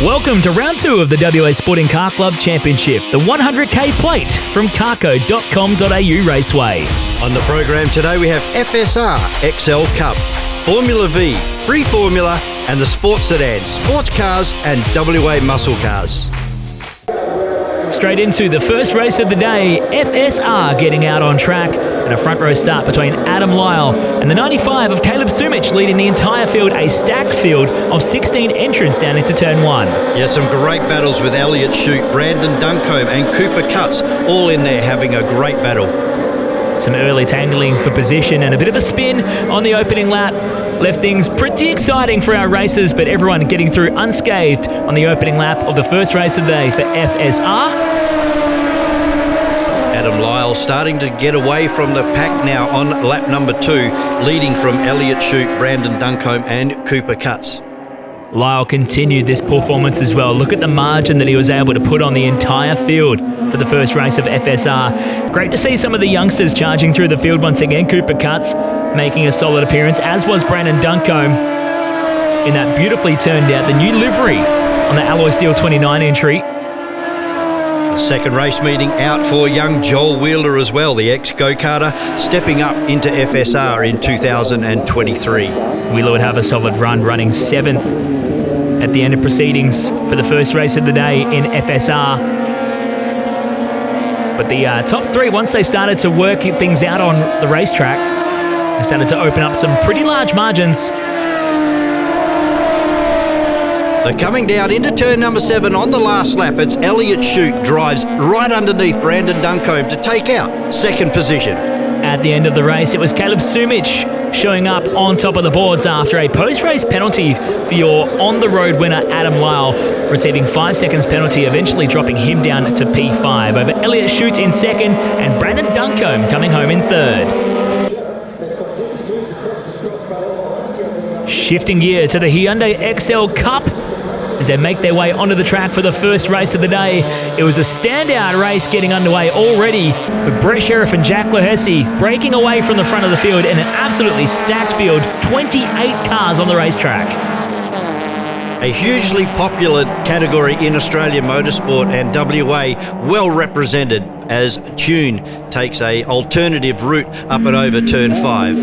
Welcome to round 2 of the WA Sporting Car Club Championship, the 100k plate from carco.com.au Raceway. On the program today we have FSR XL Cup, Formula Vee, Free Formula and the Sports Sedans, Sports Cars and WA Muscle Cars. Straight into the first race of the day, FSR getting out on track and a front row start between Adam Lyle and the 95 of Caleb Sumich leading the entire field, a stacked field of 16 entrants down into turn 1. Yeah, some great battles with Elliot Shute, Brandon Duncombe and Cooper Cutts all in there having a great battle. Some early tangling for position and a bit of a spin on the opening lap left things pretty exciting for our racers, but everyone getting through unscathed on the opening lap of the first race of the day for FSR. Adam Lyle starting to get away from the pack now on lap number 2, leading from Elliot Shute, Brandon Duncombe and Cooper Cutts. Lyle continued this performance as well. Look at the margin that he was able to put on the entire field for the first race of FSR. Great to see some of the youngsters charging through the field once again. Cooper Cutts making a solid appearance, as was Brandon Duncombe in that beautifully turned out, the new livery on the Alloy Steel 29 entry. Second race meeting out for young Joel Wheeler as well, the ex-go-karter, stepping up into FSR in 2023. Wheeler would have a solid run, running 7th at the end of proceedings for the first race of the day in FSR. But the top 3, once they started to work things out on the racetrack, they started to open up some pretty large margins. They're coming down into turn number 7 on the last lap. It's Elliot Shute drives right underneath Brandon Duncombe to take out second position. At the end of the race, it was Caleb Sumich showing up on top of the boards after a post-race penalty for your on-the-road winner, Adam Lyle, receiving 5 seconds penalty, eventually dropping him down to P5 over Elliot Shute in second and Brandon Duncombe coming home in third. Shifting gear to the Hyundai XL Cup as they make their way onto the track for the first race of the day. It was a standout race getting underway already with Brett Sheriff and Jack Lohesi breaking away from the front of the field in an absolutely stacked field, 28 cars on the racetrack. A hugely popular category in Australian motorsport, and WA well represented as Tune takes a alternative route up and over turn 5.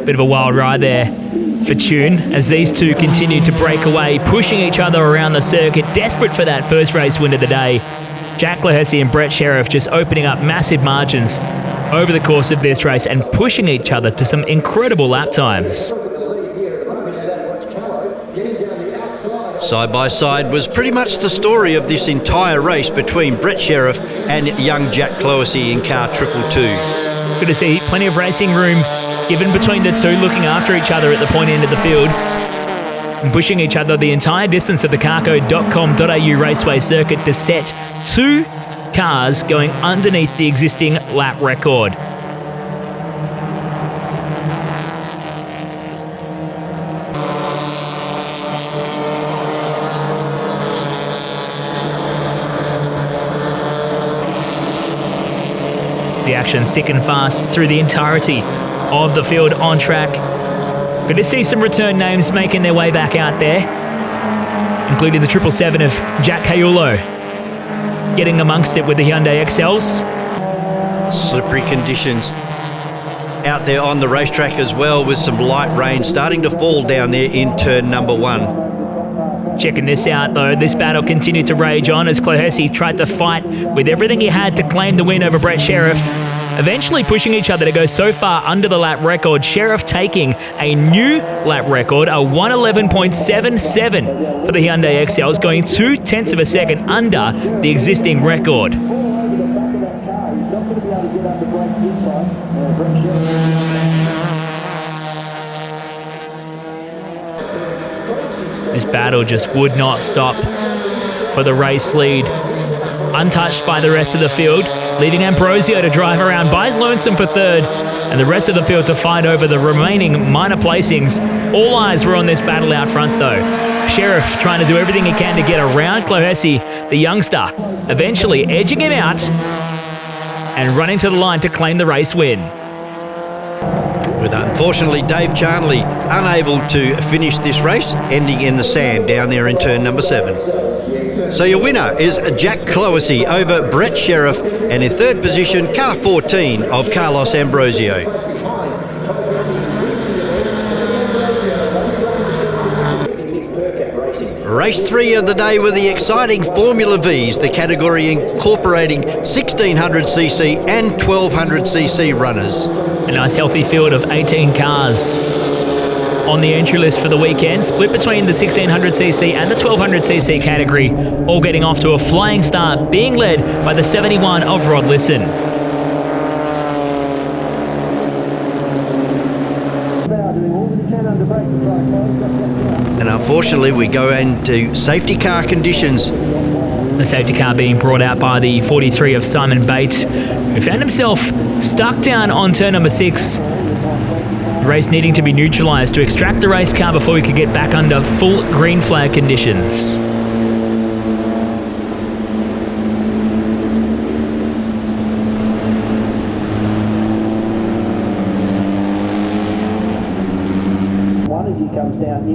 Bit of a wild ride there for Tune as these two continue to break away, pushing each other around the circuit, desperate for that first race win of the day. Jack Lohesi and Brett Sheriff just opening up massive margins over the course of this race and pushing each other to some incredible lap times. Side by side was pretty much the story of this entire race between Brett Sheriff and young Jack Lohesi in car 222. Good to see plenty of racing room given between the two, looking after each other at the point end of the field and pushing each other the entire distance of the carco.com.au Raceway circuit to set 2 cars going underneath the existing lap record. The action thick and fast through the entirety of the field on track. Good to see some return names making their way back out there, including the 777 of Jack Caiulo getting amongst it with the Hyundai XLs. Slippery conditions out there on the racetrack as well, with some light rain starting to fall down there in turn number 1. Checking this out though, this battle continued to rage on as Lohesi tried to fight with everything he had to claim the win over Brett Sheriff, eventually pushing each other to go so far under the lap record. Sheriff taking a new lap record, a 111.77 for the Hyundai XLs, going 0.2 of a second under the existing record. This battle just would not stop for the race lead, untouched by the rest of the field, leaving Ambrosio to drive around by his lonesome for third, and the rest of the field to fight over the remaining minor placings. All eyes were on this battle out front though. Sheriff trying to do everything he can to get around Lohesi, the youngster, eventually edging him out and running to the line to claim the race win. With But unfortunately, Dave Charnley unable to finish this race, ending in the sand down there in turn number 7. So your winner is Jack Cloesy over Brett Sheriff, and in third position, car 14 of Carlos Ambrosio. Race 3 of the day were the exciting Formula Vees, the category incorporating 1600cc and 1200cc runners. A nice healthy field of 18 cars on the entry list for the weekend, split between the 1600cc and the 1200cc category, all getting off to a flying start, being led by the 71 of Rod Lisson. And unfortunately, we go into safety car conditions. The safety car being brought out by the 43 of Simon Bates, who found himself stuck down on turn number 6. The race needing to be neutralised to extract the race car before we could get back under full green flag conditions.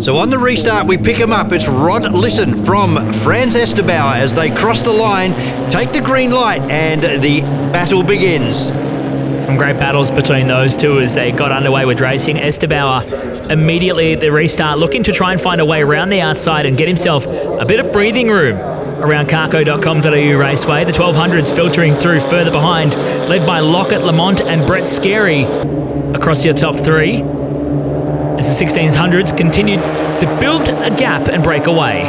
So on the restart, we pick him up. It's Rod Lisson from Franz Estebauer as they cross the line, take the green light, and the battle begins. Some great battles between those two as they got underway with racing. Estebauer immediately at the restart looking to try and find a way around the outside and get himself a bit of breathing room around carco.com.au Raceway. The 1200s filtering through further behind, led by Lockett, Lamont and Brett Scary across your top 3. As the 1600s continued to build a gap and break away.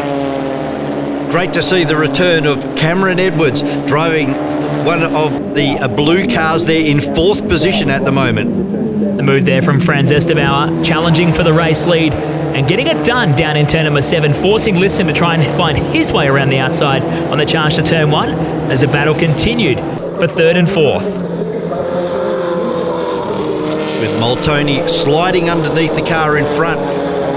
Great to see the return of Cameron Edwards driving one of the blue cars there in 4th position at the moment. The move there from Franz Estebauer, challenging for the race lead and getting it done down in turn number 7, forcing Lisson to try and find his way around the outside on the charge to turn 1 as the battle continued for 3rd and 4th. With Moltoni sliding underneath the car in front.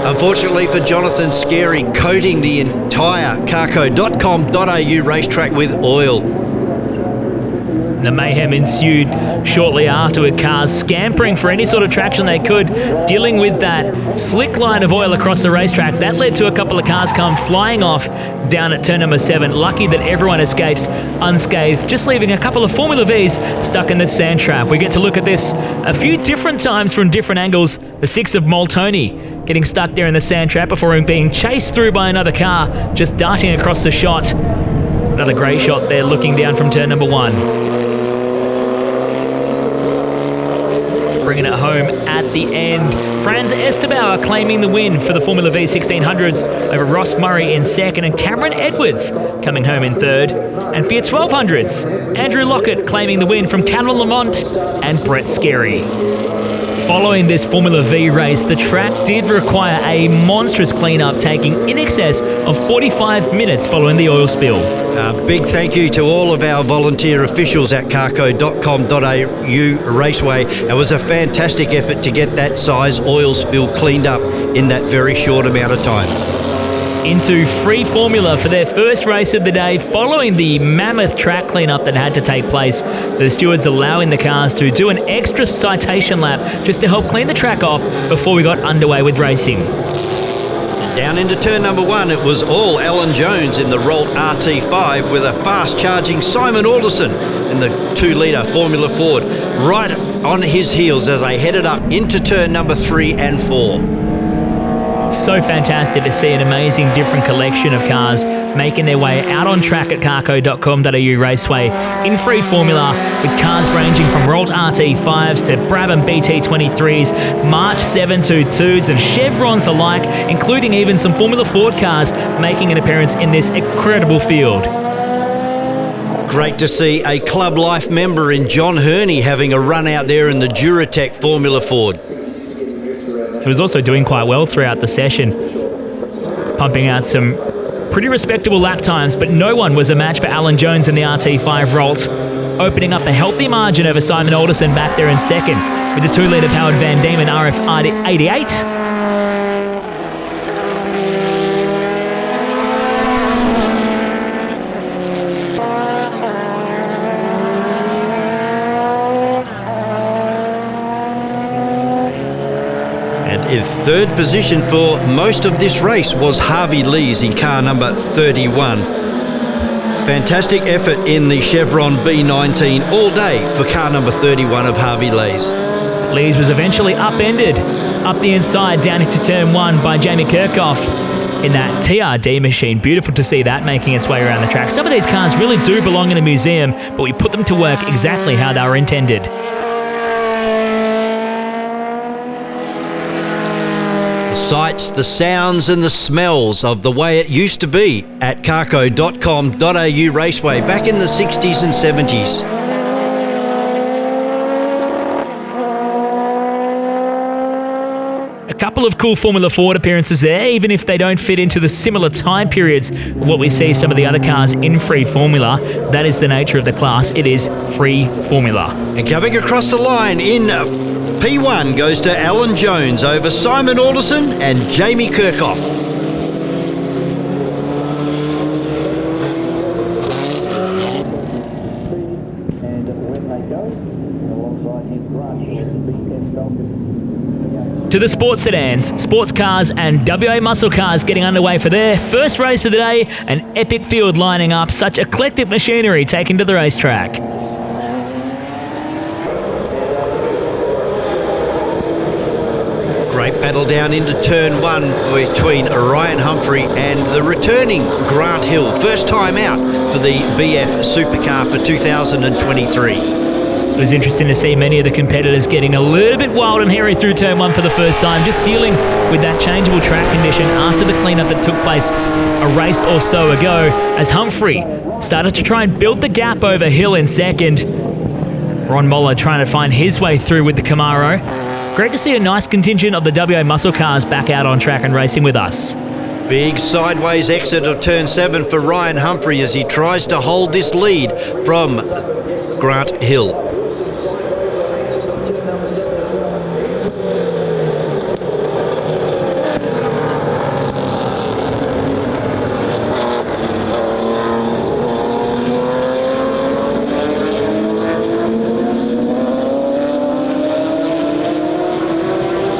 Unfortunately for Jonathan Scary, coating the entire carco.com.au racetrack with oil. The mayhem ensued shortly afterward, cars scampering for any sort of traction they could, dealing with that slick line of oil across the racetrack. That led to a couple of cars come flying off down at turn number 7. Lucky that everyone escapes unscathed, just leaving a couple of Formula V's stuck in the sand trap. We get to look at this a few different times from different angles. The 6 of Moltoni getting stuck there in the sand trap before being chased through by another car, just darting across the shot. Another great shot there looking down from turn number 1. Bringing it home at the end. Franz Estebauer claiming the win for the Formula V 1600s over Ross Murray in 2nd and Cameron Edwards coming home in 3rd. And for your 1200s, Andrew Lockett claiming the win from Callum Lamont and Brett Scary. Following this Formula V race, the track did require a monstrous clean-up, taking in excess of 45 minutes following the oil spill. Big thank you to all of our volunteer officials at carco.com.au Raceway. It was a fantastic effort to get that size oil spill cleaned up in that very short amount of time. Into free formula for their first race of the day following the mammoth track cleanup that had to take place. The stewards allowing the cars to do an extra citation lap just to help clean the track off before we got underway with racing. Down into turn number 1, it was all Alan Jones in the Rolt RT5 with a fast charging Simon Alderson in the 2-litre Formula Ford right on his heels as they headed up into turn number 3 and 4. So fantastic to see an amazing different collection of cars making their way out on track at carco.com.au Raceway in free formula, with cars ranging from Rolt RT5s to Brabham BT23s, March 722s and Chevrons alike, including even some Formula Ford cars making an appearance in this incredible field. Great to see a Club Life member in John Herney having a run out there in the Duratec Formula Ford. He was also doing quite well throughout the session, pumping out some pretty respectable lap times, but no one was a match for Alan Jones in the RT5 Rolt, opening up a healthy margin over Simon Alderson back there in 2nd with the 2-litre powered Van Diemen RF88. Third position for most of this race was Harvey Lee's in car number 31. Fantastic effort in the Chevron B19 all day for car number 31 of Harvey Lee's. Lees was eventually upended up the inside down into turn 1 by Jamie Kirchhoff in that TRD machine. Beautiful to see that making its way around the track. Some of these cars really do belong in a museum, but we put them to work exactly how they were intended. The sights, the sounds and the smells of the way it used to be at carco.com.au Raceway back in the 60s and 70s. A couple of cool Formula Ford appearances there, even if they don't fit into the similar time periods of what we see some of the other cars in free formula. That is the nature of the class. It is free formula. And coming across the line in P1 goes to Alan Jones over Simon Alderson and Jamie Kirchhoff. To the sports sedans, sports cars and WA muscle cars getting underway for their first race of the day. An epic field lining up, such eclectic machinery taken to the racetrack. Great battle down into turn 1 between Ryan Humphrey and the returning Grant Hill. First time out for the BF Supercar for 2023. It was interesting to see many of the competitors getting a little bit wild and hairy through turn 1 for the first time, just dealing with that changeable track condition after the cleanup that took place a race or so ago, as Humphrey started to try and build the gap over Hill in second. Ron Moller trying to find his way through with the Camaro. Great to see a nice contingent of the WA muscle cars back out on track and racing with us. Big sideways exit of turn 7 for Ryan Humphrey as he tries to hold this lead from Grant Hill.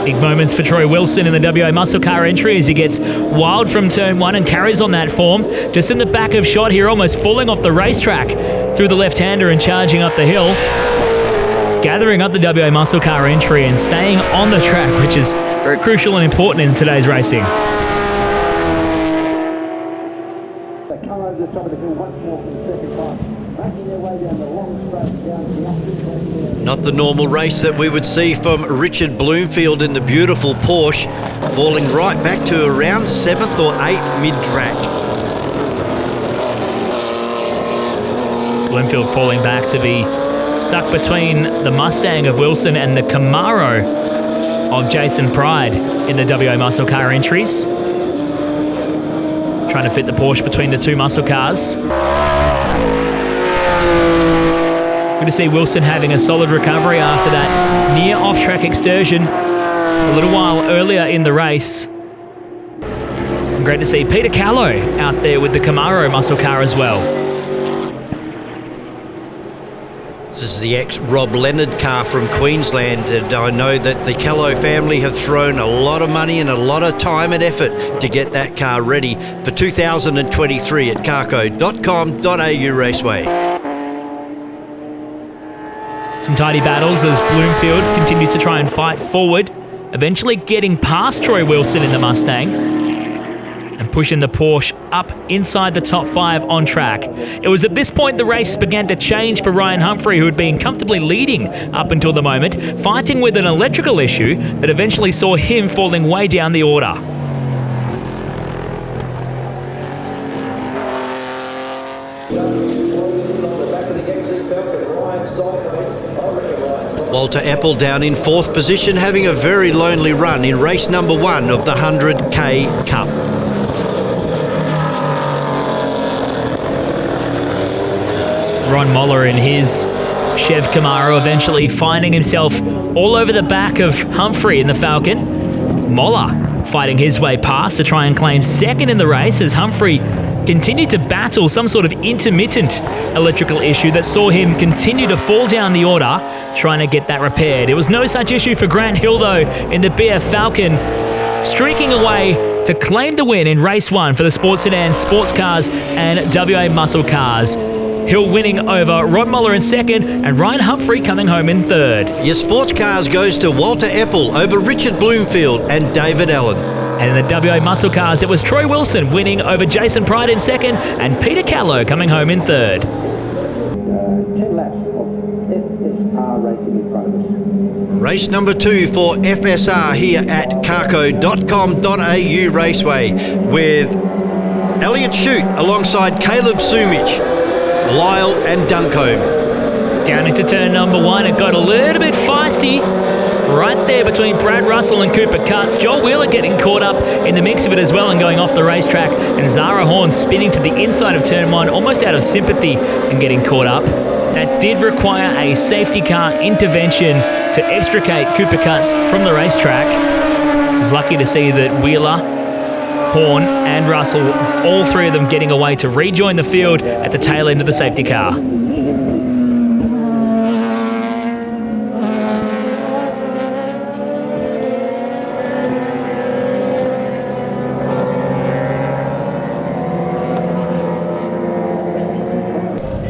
Big moments for Troy Wilson in the WA muscle car entry as he gets wild from turn 1 and carries on that form. Just in the back of shot here, almost falling off the racetrack through the left-hander and charging up the hill. Gathering up the WA muscle car entry and staying on the track, which is very crucial and important in today's racing. Not the normal race that we would see from Richard Bloomfield in the beautiful Porsche, falling right back to around 7th or 8th mid-track. Bloomfield falling back to be stuck between the Mustang of Wilson and the Camaro of Jason Pride in the WA muscle car entries. Trying to fit the Porsche between the two muscle cars. Good to see Wilson having a solid recovery after that near off-track excursion a little while earlier in the race. And great to see Peter Callow out there with the Camaro muscle car as well. This is the ex-Rob Leonard car from Queensland, and I know that the Callow family have thrown a lot of money and a lot of time and effort to get that car ready for 2023 at carco.com.au Raceway. Some tidy battles as Bloomfield continues to try and fight forward, eventually getting past Troy Wilson in the Mustang and pushing the Porsche up inside the top 5 on track. It was at this point the race began to change for Ryan Humphrey, who had been comfortably leading up until the moment, fighting with an electrical issue that eventually saw him falling way down the order. Walter Apple down in 4th position, having a very lonely run in race number 1 of the 100k Cup. Ron Moller in his Chev Camaro eventually finding himself all over the back of Humphrey in the Falcon. Moller fighting his way past to try and claim second in the race as Humphrey continued to battle some sort of intermittent electrical issue that saw him continue to fall down the order, trying to get that repaired. It was no such issue for Grant Hill though in the BF Falcon, streaking away to claim the win in race 1 for the Sports Sedans, Sports Cars and WA Muscle Cars. Hill winning over Rod Muller in second and Ryan Humphrey coming home in third. Your Sports Cars goes to Walter Eppel over Richard Bloomfield and David Allen. And in the WA Muscle Cars, it was Troy Wilson winning over Jason Pride in second and Peter Callow coming home in third. 10 laps of FSR racing in front of us. Race number 2 for FSR here at carco.com.au Raceway with Elliot Shute alongside Caleb Sumich, Lyle and Duncombe. Down into turn number 1, it got a little bit feisty right there between Brad Russell and Cooper Cutts. Joel Wheeler getting caught up in the mix of it as well and going off the racetrack, and Zara Horn spinning to the inside of turn 1, almost out of sympathy and getting caught up. That did require a safety car intervention to extricate Cooper Cutts from the racetrack. I was lucky to see that Wheeler, Horn and Russell, all three of them getting away to rejoin the field at the tail end of the safety car.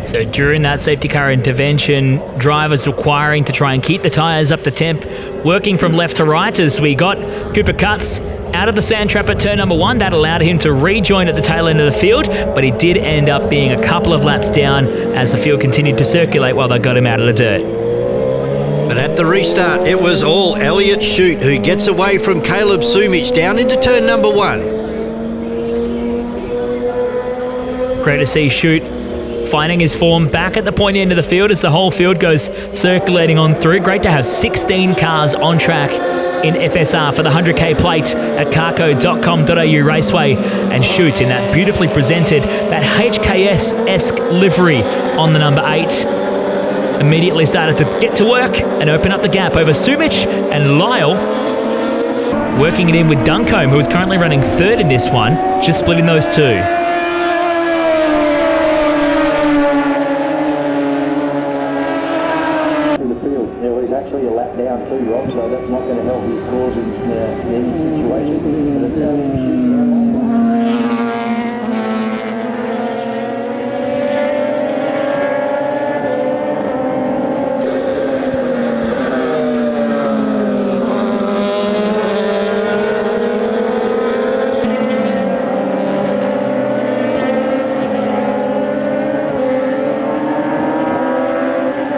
So during that safety car intervention, drivers requiring to try and keep the tyres up to temp, working from left to right as we got Cooper Cutts out of the sand trap at turn number 1. That allowed him to rejoin at the tail end of the field, but he did end up being a couple of laps down as the field continued to circulate while they got him out of the dirt. But at the restart, it was all Elliot Shute who gets away from Caleb Sumich down into turn number 1. Great to see Shute finding his form back at the point end of the field as the whole field goes circulating on through. Great to have 16 cars on track in FSR for the 100k plate at carco.com.au Raceway, and Shute in that beautifully presented, that HKS-esque livery on the number 8. Immediately started to get to work and open up the gap over Sumich and Lyle, working it in with Duncombe, who is currently running third in this one, just splitting those two. Actually a lap down too, Rob, so that's not going to help his cause in any situation.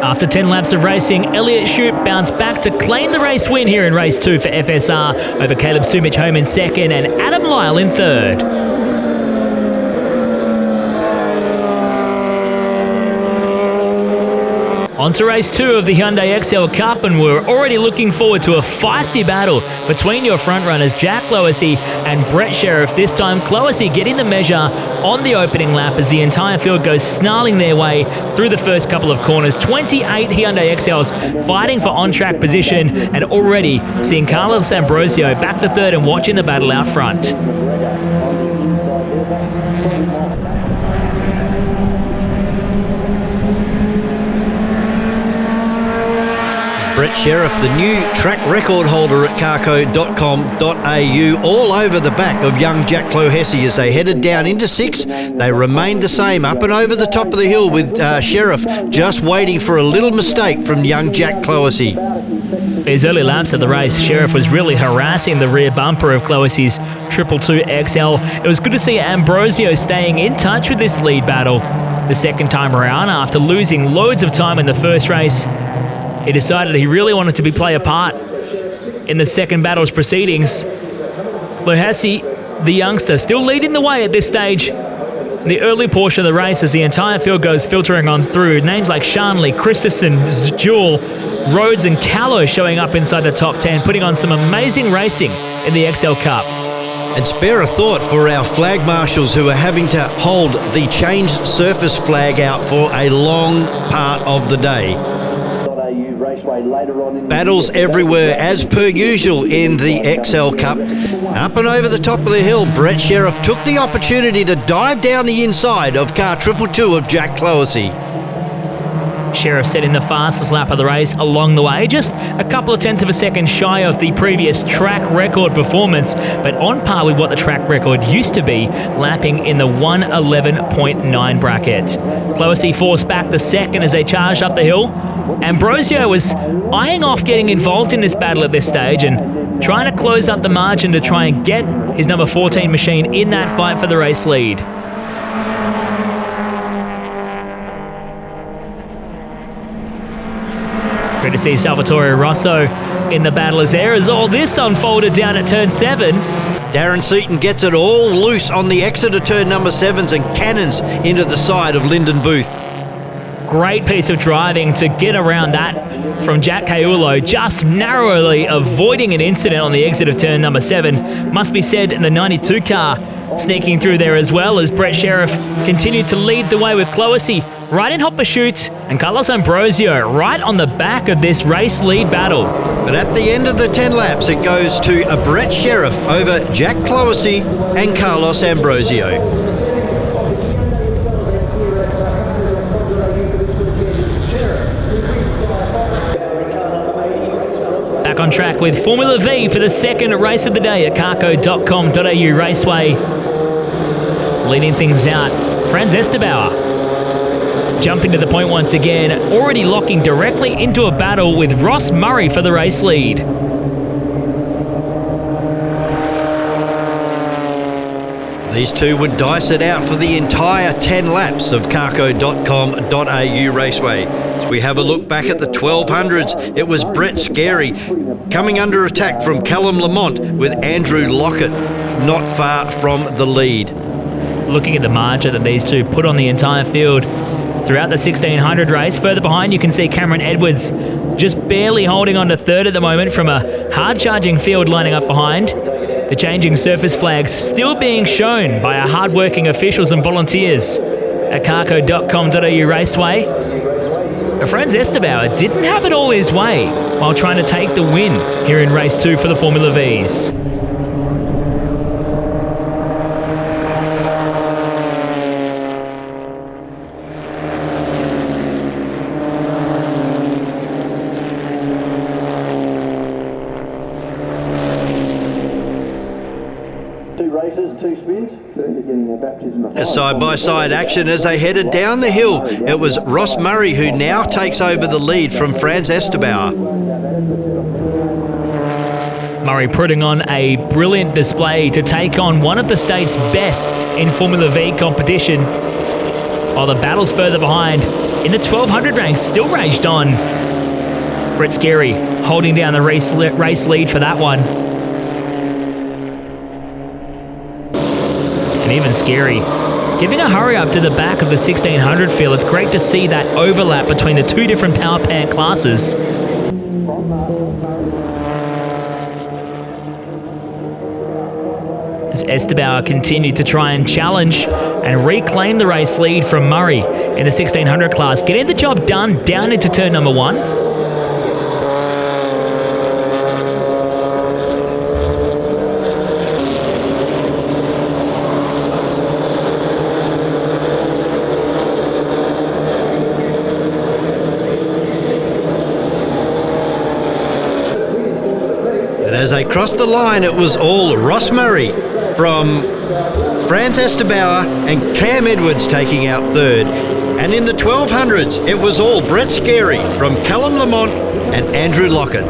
After 10 laps of racing, Elliot Shute bounced back to claim the race win here in race 2 for FSR over Caleb Sumich home in second and Adam Lyle in third. On to race 2 of the Hyundai XL Cup, and we're already looking forward to a feisty battle between your frontrunners Jack Cloesy and Brett Sheriff. This time Cloesy getting the measure on the opening lap as the entire field goes snarling their way through the first couple of corners. 28 Hyundai XLs fighting for on-track position, and already seeing Carlos Ambrosio back to third and watching the battle out front. Brett Sheriff, the new track record holder at carco.com.au, all over the back of young Jack Clohessy as they headed down into 6. They remained the same up and over the top of the hill with Sheriff just waiting for a little mistake from young Jack Clohessy. These early laps of the race, Sheriff was really harassing the rear bumper of Cloesy's 222 XL. It was good to see Ambrosio staying in touch with this lead battle the second time around after losing loads of time in the first race. He decided he really wanted to play a part in the second battle's proceedings. Clohessy, the youngster, still leading the way at this stage in the early portion of the race as the entire field goes filtering on through. Names like Shanley, Christensen, Jewel, Rhodes and Callow showing up inside the top 10, putting on some amazing racing in the XL Cup. And spare a thought for our flag marshals who are having to hold the changed surface flag out for a long part of the day. Battles everywhere as per usual in the XL Cup. Up and over the top of the hill, Brett Sheriff took the opportunity to dive down the inside of car 222 of Jack Clohessy. Sheriff set in the fastest lap of the race along the way, just a couple of tenths of a second shy of the previous track record performance, but on par with what the track record used to be, lapping in the 1:11.9 bracket. Clohessy forced back to second as they charged up the hill. Ambrosio was eyeing off getting involved in this battle at this stage and trying to close up the margin to try and get his number 14 machine in that fight for the race lead. Good to see Salvatore Rosso in the battle as there as all this unfolded down at turn 7. Darren Seaton gets it all loose on the exit of turn number 7s and cannons into the side of Lyndon Booth. Great piece of driving to get around that from Jack Caiulo, just narrowly avoiding an incident on the exit of turn number 7. Must be said, in the 92 car sneaking through there as well as Brett Sheriff continued to lead the way with Clohessy right in hot pursuit and Carlos Ambrosio right on the back of this race lead battle. But at the end of the 10 laps, it goes to a Brett Sheriff over Jack Clohessy and Carlos Ambrosio. Back on track with Formula Vee for the second race of the day at carco.com.au Raceway. Leading things out, Franz Esterbauer. Jumping to the point once again, already locking directly into a battle with Ross Murray for the race lead. These two would dice it out for the entire 10 laps of carco.com.au Raceway. As we have a look back at the 1200s, it was Brett Scarey coming under attack from Callum Lamont with Andrew Lockett not far from the lead. Looking at the margin that these two put on the entire field throughout the 1600 race, further behind you can see Cameron Edwards just barely holding on to third at the moment from a hard-charging field lining up behind. The changing surface flags still being shown by our hard-working officials and volunteers at carco.com.au Raceway. Franz Esterbauer didn't have it all his way while trying to take the win here in race 2 for the Formula Vees. A side-by-side action as they headed down the hill. It was Ross Murray who now takes over the lead from Franz Esterbauer. Murray putting on a brilliant display to take on one of the state's best in Formula Vee competition. While the battles further behind in the 1200 ranks still raged on. Brett Scarey holding down the race lead for that one. And even Scarey giving a hurry up to the back of the 1600 field. It's great to see that overlap between the two different power plant classes. As Esterbauer continued to try and challenge and reclaim the race lead from Murray in the 1600 class, getting the job done down into turn number 1. As they crossed the line, it was all Ross Murray from Franz Esterbauer and Cam Edwards taking out third. And in the 1200s, it was all Brett Scarey from Callum Lamont and Andrew Lockett.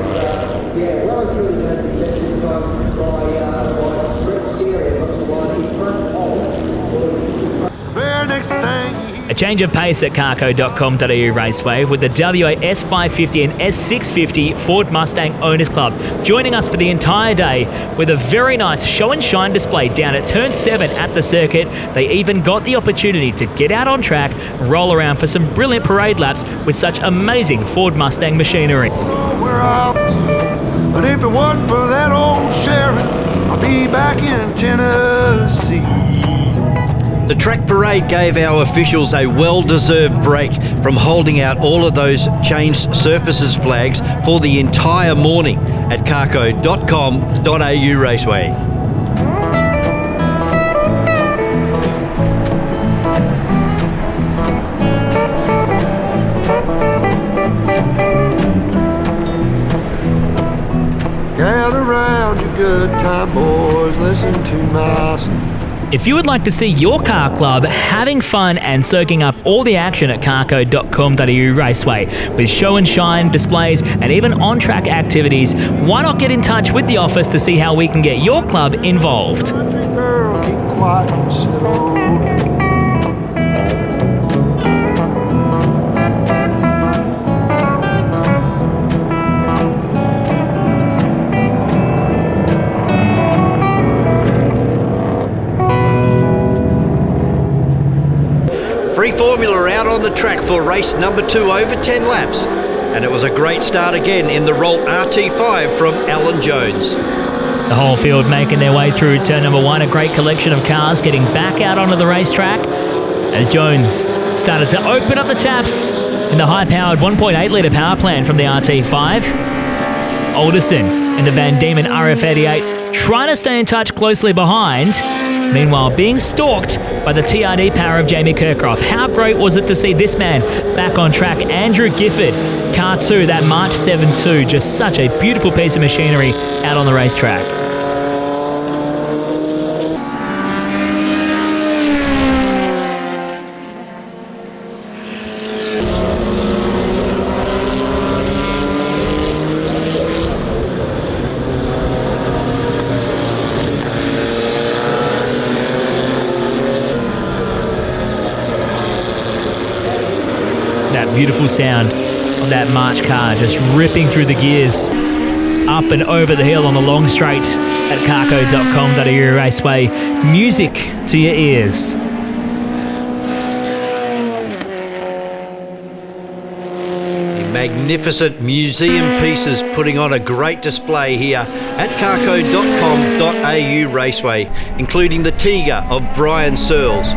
A change of pace at carco.com.au Raceway with the WA S550 and S650 Ford Mustang Owners Club joining us for the entire day with a very nice show and shine display down at turn 7 at the circuit. They even got the opportunity to get out on track, roll around for some brilliant parade laps with such amazing Ford Mustang machinery. Where I'll be, but if it wasn't for that old sheriff, I'll be back in Tennessee. The track parade gave our officials a well-deserved break from holding out all of those changed surfaces flags for the entire morning at carco.com.au Raceway. into myself. If you would like to see your car club having fun and soaking up all the action at carco.com.au Raceway with show and shine, displays and even on-track activities, why not get in touch with the office to see how we can get your club involved? Country girl, keep quiet and settle. Free Formula out on the track for race number 2 over 10 laps. And it was a great start again in the Rolt RT5 from Alan Jones. The whole field making their way through turn number 1, a great collection of cars getting back out onto the racetrack as Jones started to open up the taps in the high-powered 1.8 litre power plant from the RT5. Alderson in the Van Diemen RF88 trying to stay in touch closely behind, meanwhile being stalked by the TRD power of Jamie Kirkhoff. How great was it to see this man back on track? Andrew Gifford, car 2, that March 7-2, just such a beautiful piece of machinery out on the racetrack. That beautiful sound of that March car just ripping through the gears up and over the hill on the long straight at carco.com.au Raceway. Music to your ears. Magnificent museum pieces putting on a great display here at carco.com.au Raceway, including the Tiga of Brian Searles.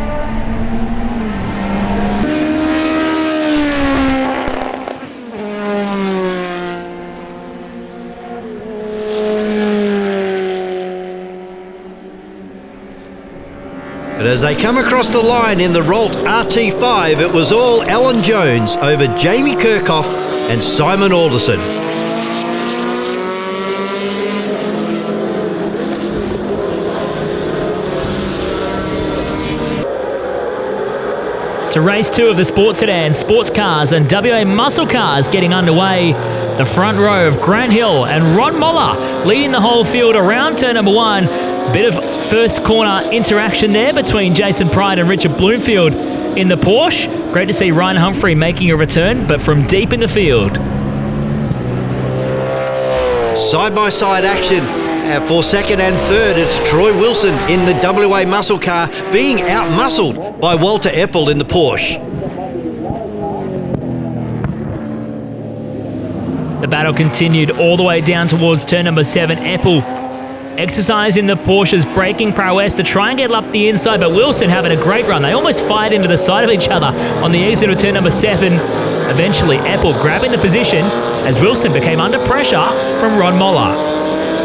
But as they come across the line in the Rolt RT5, it was all Alan Jones over Jamie Kirkhoff and Simon Alderson. To race 2 of the sports sedans, sports cars and WA muscle cars getting underway. The front row of Grant Hill and Ron Moller leading the whole field around turn number 1. Bit of first corner interaction there between Jason Pride and Richard Bloomfield in the Porsche. Great to see Ryan Humphrey making a return, but from deep in the field. Side-by-side action for second and third. It's Troy Wilson in the WA muscle car being out-muscled by Walter Eppel in the Porsche. The battle continued all the way down towards turn number 7. Eppel exercising the Porsche's braking prowess to try and get up the inside, but Wilson having a great run. They almost fired into the side of each other on the exit of turn number 7. Eventually, Eppel grabbing the position as Wilson became under pressure from Ron Moller.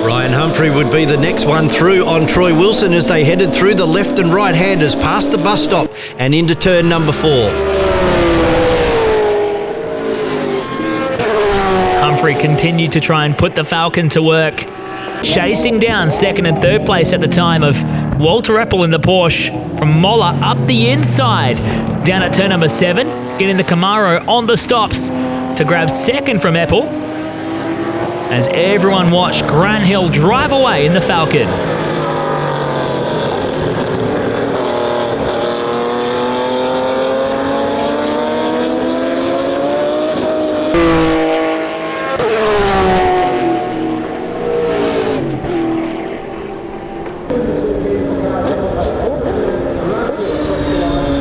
Ryan Humphrey would be the next one through on Troy Wilson as they headed through the left and right-handers past the bus stop and into turn number 4. Humphrey continued to try and put the Falcon to work, chasing down second and third place at the time of Walter Eppel in the Porsche from Moller up the inside down at turn number 7, getting the Camaro on the stops to grab second from Eppel as everyone watched Grant Hill drive away in the Falcon.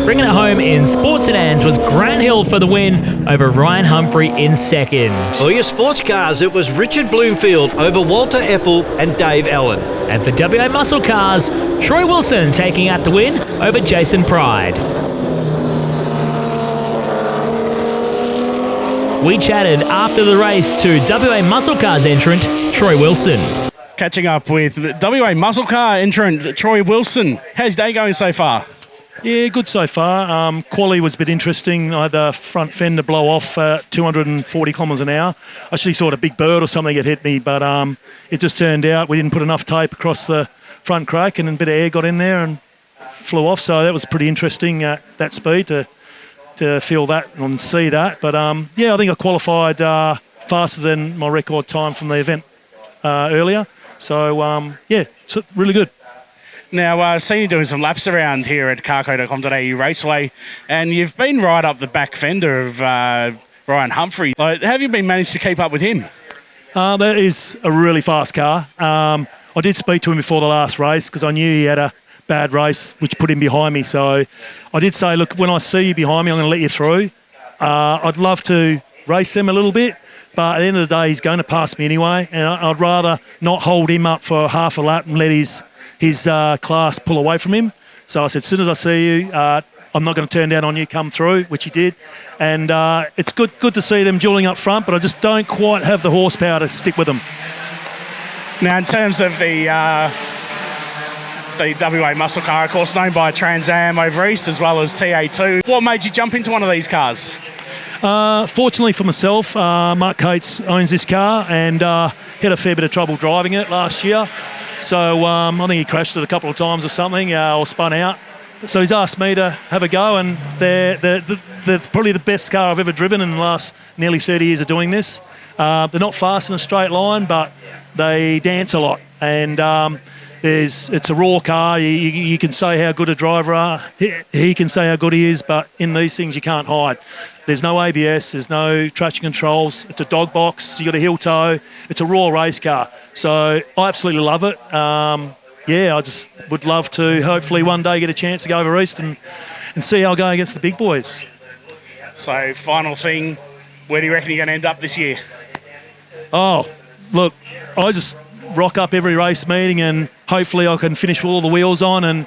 Bringing it home in sports sedans was Grant Hill for the win over Ryan Humphrey in second. For your sports cars, it was Richard Bloomfield over Walter Eppel and Dave Allen. And for WA muscle cars, Troy Wilson taking out the win over Jason Pride. We chatted after the race to WA muscle cars entrant Troy Wilson. Catching up with WA muscle car entrant Troy Wilson. How's day going so far? Yeah, good so far. Quali was a bit interesting. I had the front fender blow off 240 kilometres an hour. I actually thought a big bird or something had hit me, but it just turned out we didn't put enough tape across the front crake and a bit of air got in there and flew off. So that was pretty interesting at that speed to feel that and see that. But yeah, I think I qualified faster than my record time from the event earlier. So yeah, so really good. Now, I see you doing some laps around here at carco.com.au Raceway, and you've been right up the back fender of Ryan Humphrey. Have you been managed to keep up with him? That is a really fast car. I did speak to him before the last race because I knew he had a bad race, which put him behind me. So I did say, look, when I see you behind me, I'm going to let you through. I'd love to race them a little bit, but at the end of the day, he's going to pass me anyway, and I'd rather not hold him up for half a lap and let his class pull away from him. So I said, as soon as I see you, I'm not going to turn down on you, come through, which he did. And it's good to see them dueling up front, but I just don't quite have the horsepower to stick with them. Now, in terms of the WA muscle car, of course, known by Trans Am over east as well as TA2, what made you jump into one of these cars? Fortunately for myself, Mark Cates owns this car and had a fair bit of trouble driving it last year. So I think he crashed it a couple of times or something, or spun out. So he's asked me to have a go, and they're probably the best car I've ever driven in the last nearly 30 years of doing this. They're not fast in a straight line, but they dance a lot. And it's a raw car. You can say how good a driver are. He can say how good he is, but in these things you can't hide. There's no ABS, there's no traction controls. It's a dog box, you got a heel toe. It's a raw race car. So I absolutely love it. Yeah, I just would love to hopefully one day get a chance to go over east and see how I go against the big boys. So final thing, where do you reckon you're going to end up this year? Oh, look, I just rock up every race meeting and hopefully I can finish with all the wheels on and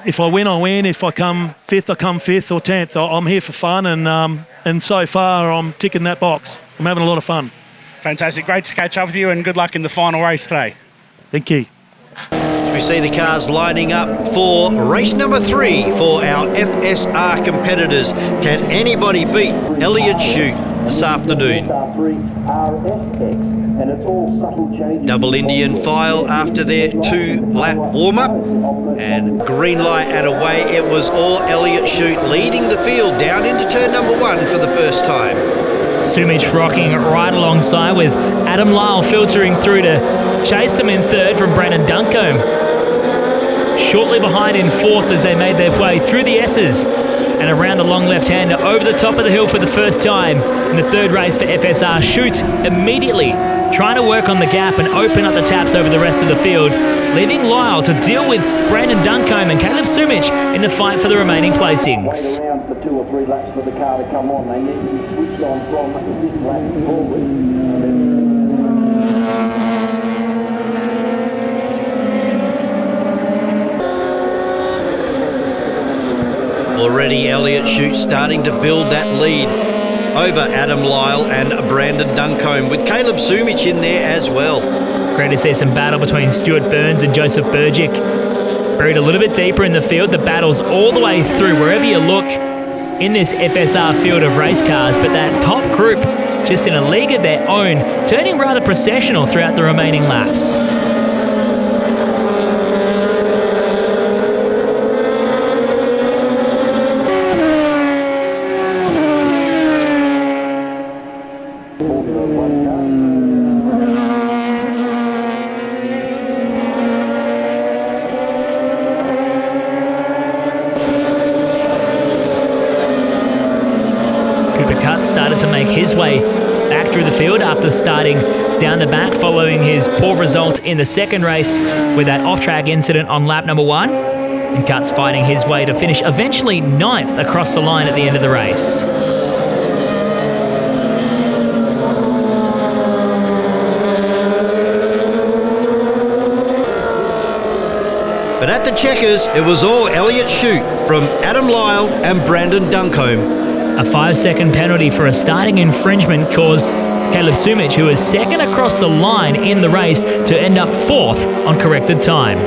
if I win, I win. If I come fifth, I come fifth or 10th. I'm here for fun and so far I'm ticking that box. I'm having a lot of fun. Fantastic. Great to catch up with you and good luck in the final race today. Thank you. We see the cars lining up for race number 3 for our FSR competitors. Can anybody beat Elliott Chute this afternoon? Double Indian file after their 2-lap warm-up, and green light and away it was all Elliott Chute leading the field down into turn number 1 for the first time. Sumich rocking right alongside with Adam Lyle filtering through to chase them in third from Brandon Duncombe. Shortly behind in fourth as they made their way through the S's and around the long left-hander over the top of the hill for the first time in the third race for FSR. Chute immediately trying to work on the gap and open up the taps over the rest of the field, leaving Lyle to deal with Brandon Duncombe and Caleb Sumich in the fight for the remaining placings. For 2 or 3 laps for the car to come on. They need to be switched on from this lap forward. Already Elliott Chute starting to build that lead over Adam Lyle and Brandon Duncombe, with Caleb Sumich in there as well. Great to see some battle between Stuart Burns and Joseph Burgic. Buried a little bit deeper in the field, the battle's all the way through wherever you look in this FSR field of race cars, but that top group just in a league of their own, turning rather processional throughout the remaining laps. Started to make his way back through the field after starting down the back following his poor result in the second race with that off-track incident on lap number 1. And Cut's fighting his way to finish eventually 9th across the line at the end of the race. But at the checkers, it was all Elliott Chute from Adam Lyle and Brandon Duncombe. A 5-second penalty for a starting infringement caused Caleb Sumich, who was second across the line in the race, to end up 4th on corrected time.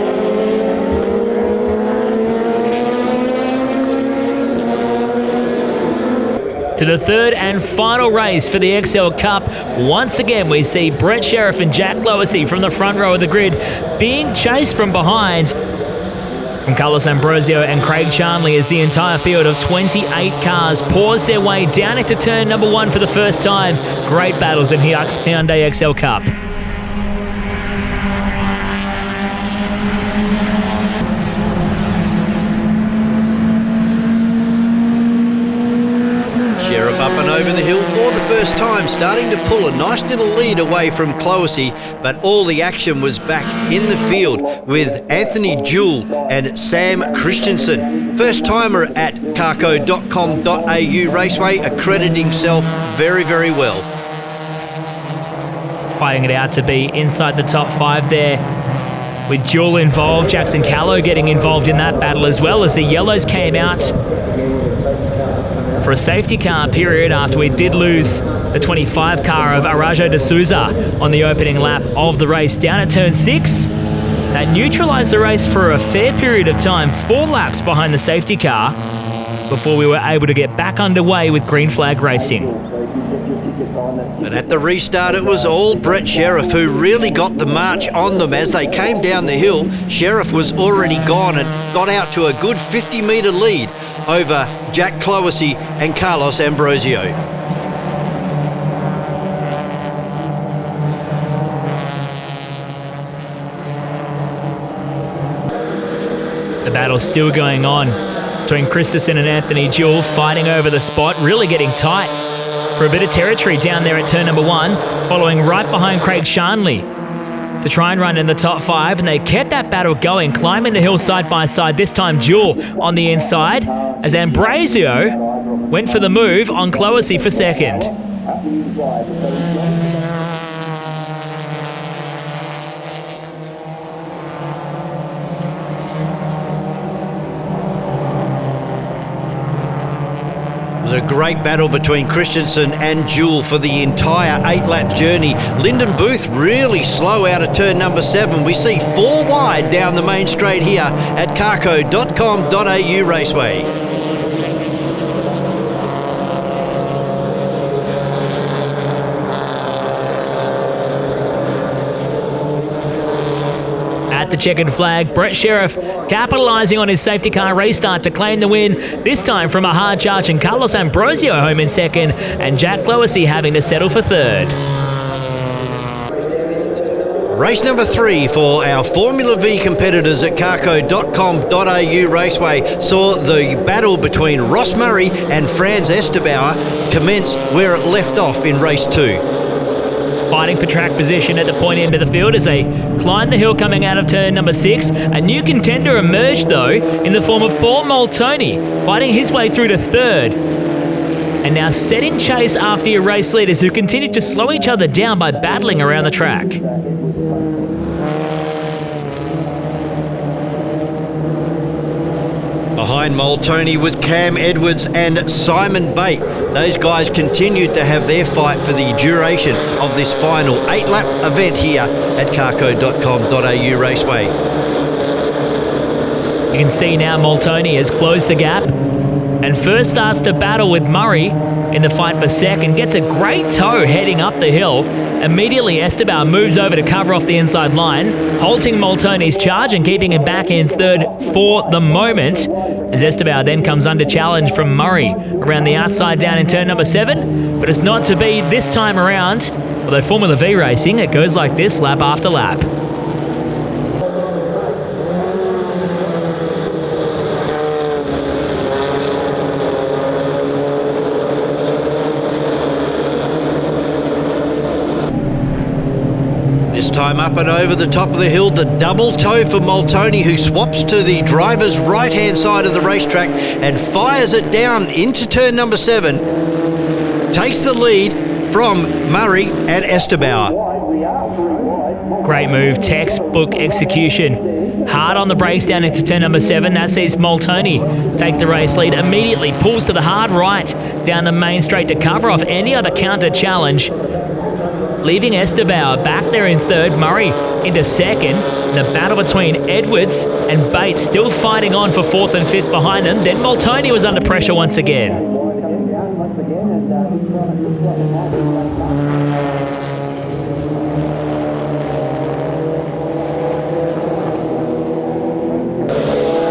To the third and final race for the XL Cup. Once again, we see Brett Sheriff and Jack Lowersy from the front row of the grid being chased from behind from Carlos Ambrosio and Craig Charnley as the entire field of 28 cars pours their way down into turn number 1 for the first time. Great battles in Hyundai XL Cup. Sheriff up and over the hill for the first time, starting to pull a nice little lead away from Cloesy, but all the action was back in the field with Anthony Jewell and Sam Christensen. First timer at carco.com.au Raceway, accredited himself very, very well. Fighting it out to be inside the top 5 there. With Jewell involved, Jackson Callow getting involved in that battle as well as the yellows came out for a safety car period after we did lose the 25 car of Arajo de Souza on the opening lap of the race down at turn 6. That neutralised the race for a fair period of time, 4 laps behind the safety car, before we were able to get back underway with green flag racing. But at the restart, it was all Brett Sheriff who really got the march on them as they came down the hill. Sheriff was already gone and got out to a good 50-metre lead over Jack Cloesy and Carlos Ambrosio. The battle's still going on between Christensen and Anthony Jewell, fighting over the spot, really getting tight for a bit of territory down there at turn number 1, following right behind Craig Charnley to try and run in the top 5, and they kept that battle going, climbing the hill side by side. This time Jewell on the inside as Ambrosio went for the move on Cloesy for second. It was a great battle between Christensen and Jewell for the entire 8-lap journey. Lyndon Booth really slow out of turn number 7. We see 4 wide down the main straight here at carco.com.au Raceway. At the checkered flag, Brett Sheriff capitalising on his safety car restart to claim the win, this time from a hard charge, and Carlos Ambrosio home in second, and Jack Cloesy having to settle for third. Race number 3 for our Formula Vee competitors at carco.com.au Raceway saw the battle between Ross Murray and Franz Estebauer commence where it left off in race 2. Fighting for track position at the point end of the field as they climb the hill coming out of turn number 6. A new contender emerged, though, in the form of Paul Moltoni, fighting his way through to third. And now setting chase after your race leaders who continue to slow each other down by battling around the track. Behind Moltoni with Cam Edwards and Simon Bate. Those guys continued to have their fight for the duration of this final 8-lap event here at carco.com.au Raceway. You can see now Moltoni has closed the gap and first starts to battle with Murray in the fight for second. Gets a great tow heading up the hill. Immediately Estebauer moves over to cover off the inside line, halting Moltoni's charge and keeping him back in third for the moment, as Estebauer then comes under challenge from Murray around the outside down in turn number 7, but it's not to be this time around. Although Formula V racing, it goes like this lap after lap. This time up and over the top of the hill, the double tow for Moltoni, who swaps to the driver's right-hand side of the racetrack and fires it down into turn number 7. Takes the lead from Murray and Estebauer. Great move, textbook execution. Hard on the brakes down into turn number 7. That sees Moltoni take the race lead. Immediately pulls to the hard right down the main straight to cover off any other counter challenge, leaving Estebauer back there in third, Murray into second. The battle between Edwards and Bates still fighting on for fourth and fifth behind them. Then Moltoni was under pressure once again.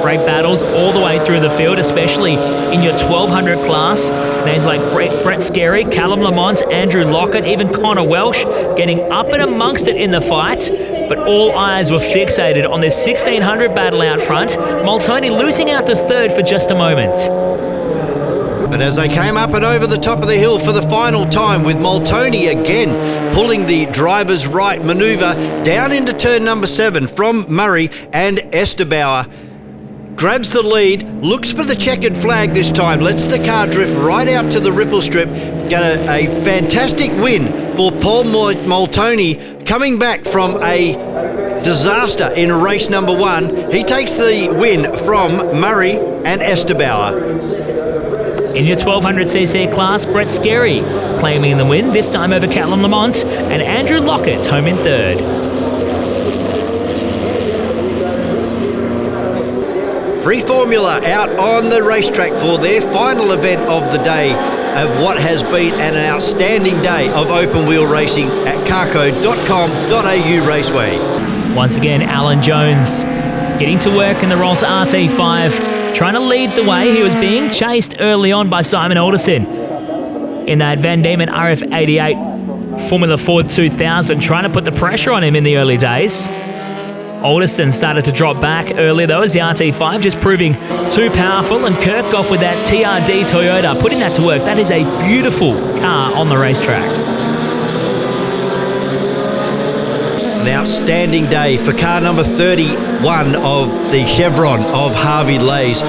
Great battles all the way through the field, especially in your 1200 class. Names like Brett Scarry, Callum Lamont, Andrew Lockett, even Connor Welsh getting up and amongst it in the fight. But all eyes were fixated on this 1600 battle out front. Moltoni losing out to third for just a moment. But as they came up and over the top of the hill for the final time, with Moltoni again pulling the driver's right manoeuvre down into turn number 7 from Murray and Esterbauer. Grabs the lead, looks for the checkered flag this time, lets the car drift right out to the ripple strip. Got a fantastic win for Paul Moltoni, coming back from a disaster in race number 1. He takes the win from Murray and Esterbauer. In your 1200cc class, Brett Scarry claiming the win, this time over Callum Lamont, and Andrew Lockett home in third. Free Formula out on the racetrack for their final event of the day of what has been an outstanding day of open wheel racing at carco.com.au Raceway. Once again, Alan Jones getting to work in the Rolter RT5, trying to lead the way. He was being chased early on by Simon Alderson in that Van Diemen RF88 Formula Ford 2000, trying to put the pressure on him in the early days. Alderson started to drop back earlier though, as the RT5 just proving too powerful, and Kirchhoff with that TRD Toyota putting that to work. That is a beautiful car on the racetrack. An outstanding day for car number 31 of the Chevron of Harvey Lays.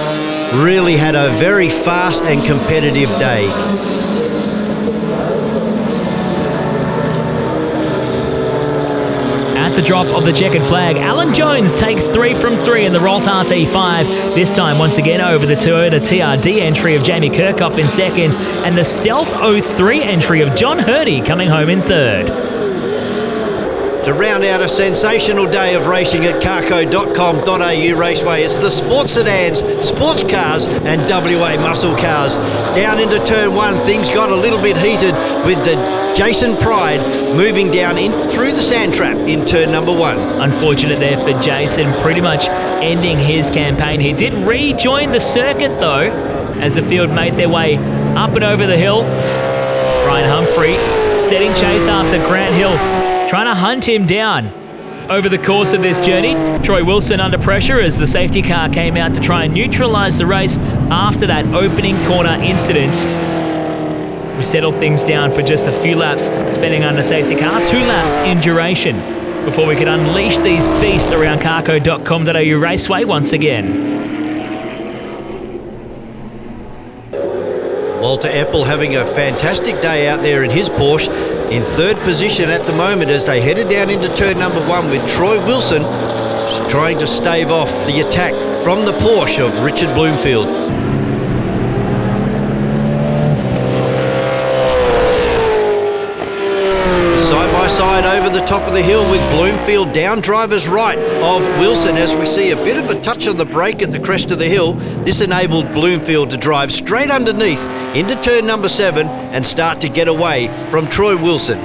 Really had a very fast and competitive day. At the drop of the checkered flag, Alan Jones takes 3 from 3 in the Rolter RT5. This time, once again, over the Toyota TRD entry of Jamie Kirchhoff in second, and the Stealth 03 entry of John Hurney coming home in third. To round out a sensational day of racing at carco.com.au Raceway, it's the sports sedans, sports cars and WA muscle cars. Down into turn 1, things got a little bit heated with the Jason Pride moving down in through the sand trap in turn number 1. Unfortunate there for Jason, pretty much ending his campaign. He did rejoin the circuit though, as the field made their way up and over the hill. Ryan Humphrey setting chase after Grant Hill, trying to hunt him down over the course of this journey. Troy Wilson under pressure as the safety car came out to try and neutralise the race after that opening corner incident. We settled things down for just a few laps, spending under safety car, 2 laps in duration, before we could unleash these beasts around carco.com.au Raceway once again. Walter Eppel having a fantastic day out there in his Porsche, in third position at the moment as they headed down into turn number 1, with Troy Wilson trying to stave off the attack from the Porsche of Richard Bloomfield. Side by side over the top of the hill with Bloomfield down driver's right of Wilson, as we see a bit of a touch on the brake at the crest of the hill. This enabled Bloomfield to drive straight underneath into turn number 7 and start to get away from Troy Wilson.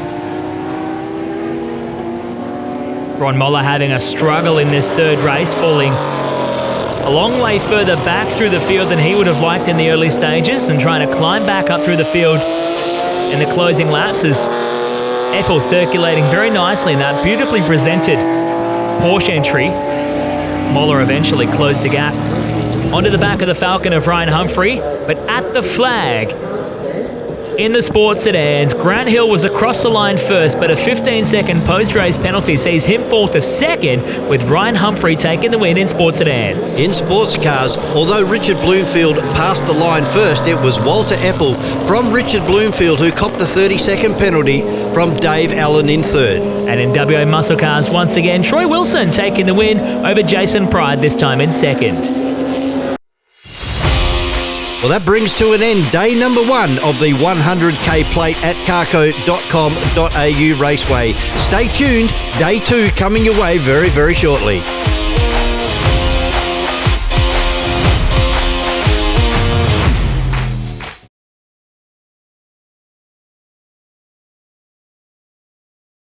Ron Moller having a struggle in this third race, falling a long way further back through the field than he would have liked in the early stages, and trying to climb back up through the field in the closing laps as Eppel circulating very nicely in that beautifully presented Porsche entry. Moller eventually closed the gap onto the back of the Falcon of Ryan Humphrey, but at the flag in the sports sedans, Grant Hill was across the line first, but a 15-second post-race penalty sees him fall to second, with Ryan Humphrey taking the win in sports sedans. In sports cars, although Richard Bloomfield passed the line first, it was Walter Eppel from Richard Bloomfield who copped a 30-second penalty from Dave Allen in third. And in WA muscle cars, once again, Troy Wilson taking the win over Jason Pride, this time in second. Well, that brings to an end day number 1 of the 100k plate at carco.com.au Raceway. Stay tuned, day 2 coming your way very, very shortly.